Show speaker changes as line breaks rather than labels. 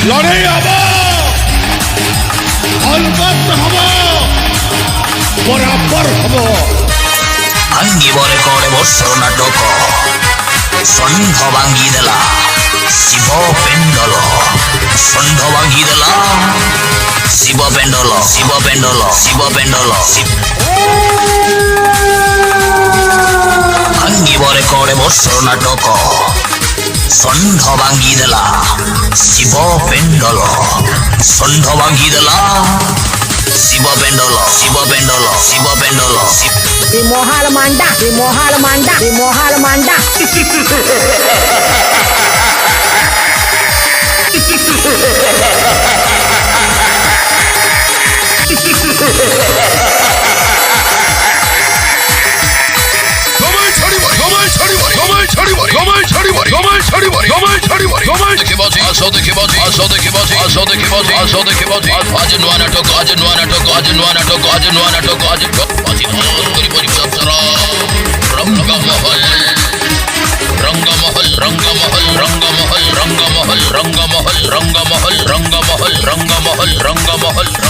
লড়াই হব, অলবৎ হব, বরাবর হব।
ভাঙ্গিবরে করে বৎসর নাটক ষণ্ঢ ভাঙ্গিদেলা শিব পেণ্ডল, ষণ্ঢ ভাঙ্গিদেলা শিব পেণ্ডল, শিব পেণ্ডল, শিব পেণ্ডল। ভাঙ্গিবরে করে বৎসর নাটক ষণ্ঢ ভাঙ্গিদেলা Shiva pandal, ষণ্ঢ ভাঙ্গিদেলা Shiva pandal, Shiva pandal, Shiva pandal.
Di mohal manda, di mohal manda, di mohal manda.
আজ নয়া নাটক, আজ নয়া নাটক, আজ নয়া নাটক, আজ নয়া নাটক, আজ রঙ্গমহল, রঙ্গমহল, রঙ্গমহল, রঙ্গমহল, রঙ্গমহল, রঙ্গমহল, রঙ্গমহল, রঙ্গমহল, রঙ্গমহল, রঙ্গমহল।